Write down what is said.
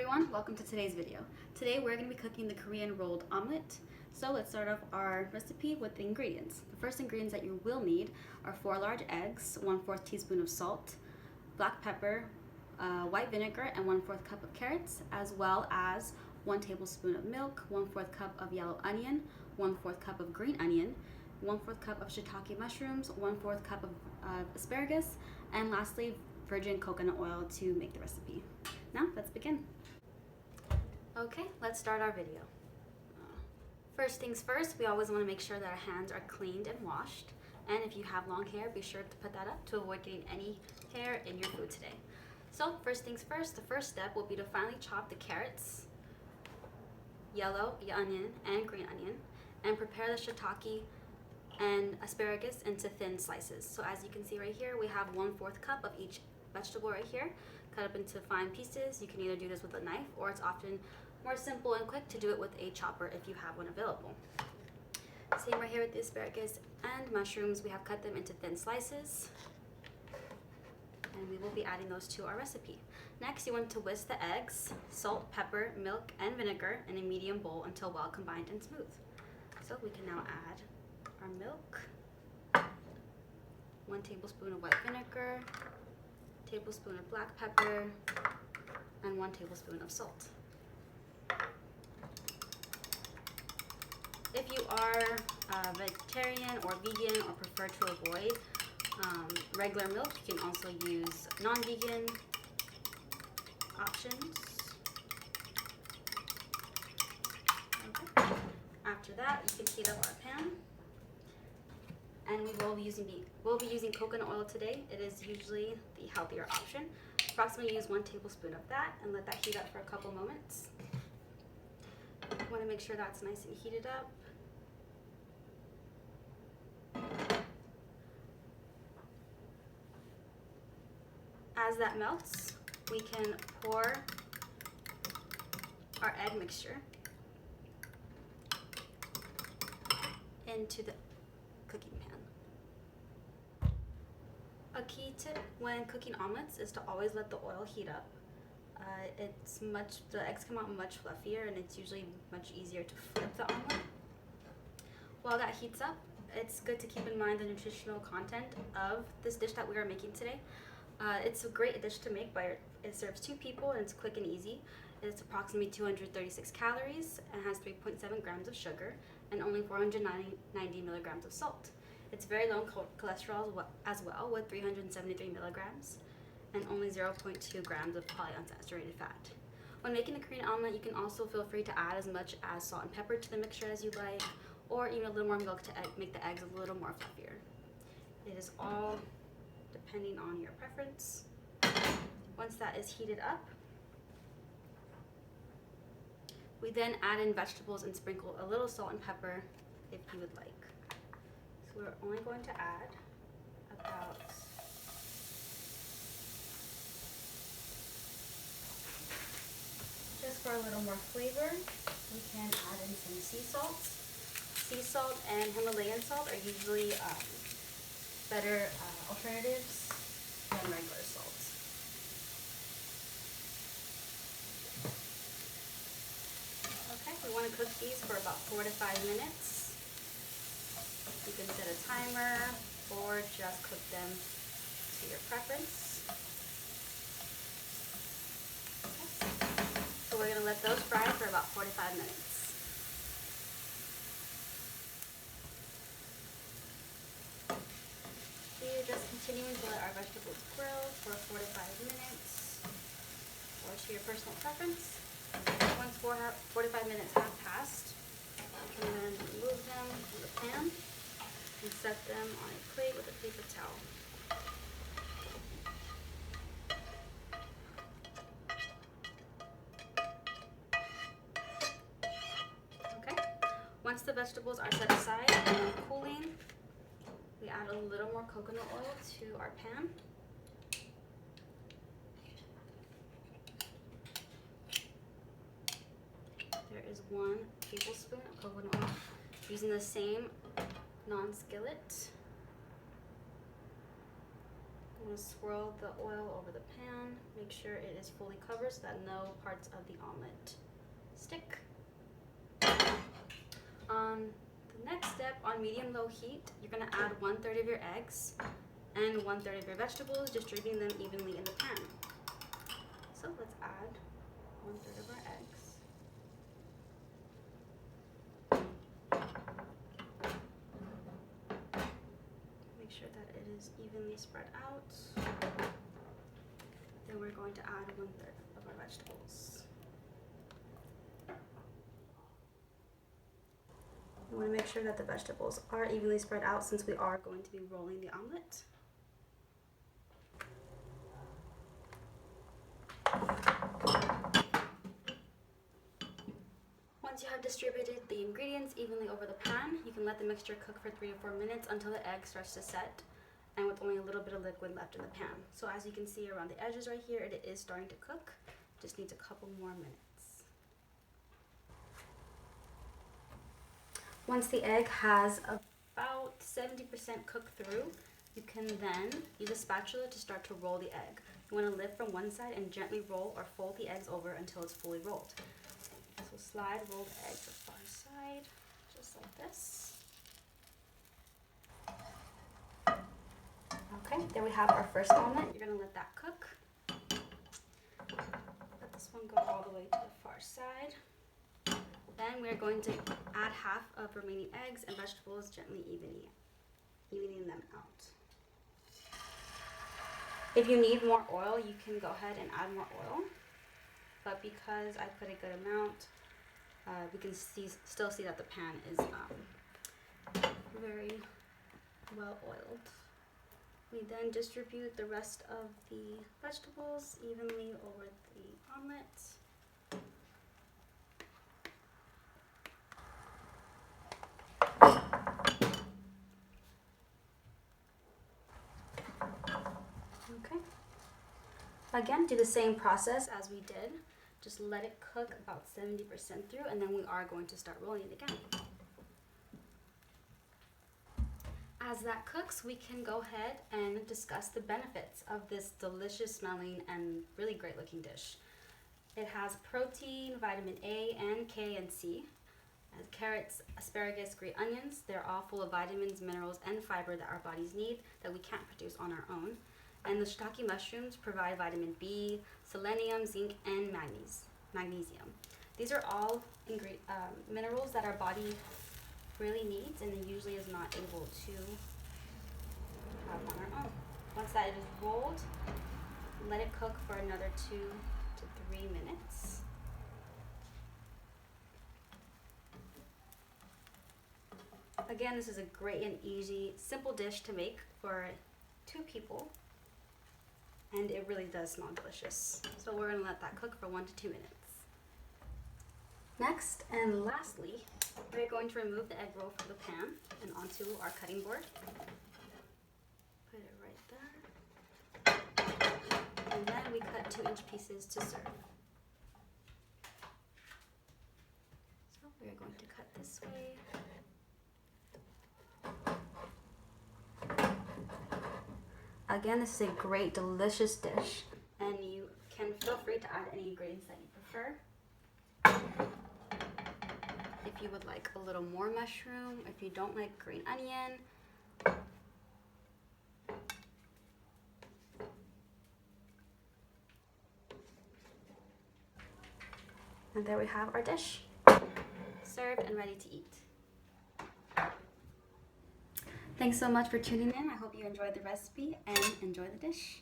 everyone, welcome to today's video. Today we're going to be cooking the Korean rolled omelet. So let's start off our recipe with the ingredients. The first ingredients that you will need are 4 large eggs, 1/4 teaspoon of salt, black pepper, white vinegar, and 1/4 cup of carrots, as well as 1 tablespoon of milk, 1/4 cup of yellow onion, 1/4 cup of green onion, 1/4 cup of shiitake mushrooms, 1/4 cup of asparagus, and lastly virgin coconut oil to make the recipe. Now let's begin. Okay, let's start our video. First things first, we always want to make sure that our hands are cleaned and washed. And if you have long hair, be sure to put that up to avoid getting any hair in your food today. So first things first, the first step will be to finely chop the carrots, yellow onion, and green onion, and prepare the shiitake and asparagus into thin slices. So as you can see right here, we have 1/4 cup of each vegetable right here, cut up into fine pieces. You can either do this with a knife, or it's often more simple and quick to do it with a chopper if you have one available. Same right here with the asparagus and mushrooms. We have cut them into thin slices, and we will be adding those to our recipe. Next, you want to whisk the eggs, salt, pepper, milk, and vinegar in a medium bowl until well combined and smooth. So we can now add our milk, 1 tablespoon of white vinegar, tablespoon of black pepper, and 1 tablespoon of salt. If you are vegetarian or vegan or prefer to avoid regular milk, you can also use non-vegan options. Okay. After that, you can heat up our pan. And we'll be using coconut oil today. It is usually the healthier option. Approximately use 1 tablespoon of that and let that heat up for a couple moments. You want to make sure that's nice and heated up. As that melts, we can pour our egg mixture into the cooking pan. A key tip when cooking omelets is to always let the oil heat up. The eggs come out much fluffier, and it's usually much easier to flip the omelet. While that heats up, it's good to keep in mind the nutritional content of this dish that we are making today. It's a great dish to make, but it serves 2 people and it's quick and easy. It's approximately 236 calories and has 3.7 grams of sugar and only 490 milligrams of salt. It's very low in cholesterol as well, with 373 milligrams and only 0.2 grams of polyunsaturated fat. When making the Korean omelet, you can also feel free to add as much as salt and pepper to the mixture as you like, or even a little more milk to make the eggs a little more fluffier. It is all depending on your preference. Once that is heated up, we then add in vegetables and sprinkle a little salt and pepper if you would like. So we're only going to add about just for a little more flavor, we can add in some sea salt. Sea salt and Himalayan salt are usually better alternatives than regular salt. Okay, we want to cook these for about 4 to 5 minutes. You can set a timer or just cook them to your preference. Okay. So we're going to let those fry for about 4 to 5 minutes. We're just continuing to let our vegetables grill for 4 to 5 minutes, or to your personal preference. Once 4 to 5 minutes have passed, you can then remove them from the pan and set them on a plate with a paper towel. Okay. Once the vegetables are set aside and cooling, we add a little more coconut oil to our pan. There is 1 tablespoon of coconut oil using the same non-skillet. I'm going to swirl the oil over the pan. Make sure it is fully covered so that no parts of the omelet stick. On the next step, on medium-low heat, you're going to add 1/3 of your eggs and 1/3 of your vegetables, distributing them evenly in the pan. So let's add 1/3 of our eggs. Make sure that it is evenly spread out. Then we're going to add 1/3 of our vegetables. You want to make sure that the vegetables are evenly spread out since we are going to be rolling the omelet. Once you have distributed the ingredients evenly over the pan, you can let the mixture cook for 3 to 4 minutes until the egg starts to set and with only a little bit of liquid left in the pan. So as you can see around the edges right here, it is starting to cook. Just needs a couple more minutes. Once the egg has about 70% cooked through, you can then use a spatula to start to roll the egg. You want to lift from one side and gently roll or fold the eggs over until it's fully rolled. So slide rolled egg to the far side, just like this. Okay, there we have our first omelet. You're gonna let that cook. Let this one go all the way to the far side. Then we're going to add half of remaining eggs and vegetables, gently evening them out. If you need more oil, you can go ahead and add more oil. But because I put a good amount, we can still see that the pan is very well oiled. We then distribute the rest of the vegetables evenly over the omelet. Okay. Again, do the same process as we did. Just let it cook about 70% through, and then we are going to start rolling it again. As that cooks, we can go ahead and discuss the benefits of this delicious smelling and really great looking dish. It has protein, vitamin A and K and C, carrots, asparagus, green onions. They're all full of vitamins, minerals, and fiber that our bodies need that we can't produce on our own. And the shiitake mushrooms provide vitamin B, selenium, zinc, and magnesium. These are all minerals that our body really needs and it usually is not able to have on our own. Once that is rolled, let it cook for another 2 to 3 minutes. Again, this is a great and easy, simple dish to make for 2 people. And it really does smell delicious. So we're gonna let that cook for 1 to 2 minutes. Next and lastly, we're going to remove the egg roll from the pan and onto our cutting board. Put it right there. And then we cut 2-inch pieces to serve. So we're going to cut this way. Again, this is a great, delicious dish, and you can feel free to add any ingredients that you prefer. If you would like a little more mushroom, if you don't like green onion. And there we have our dish, served and ready to eat. Thanks so much for tuning in. I hope you enjoyed the recipe and enjoy the dish.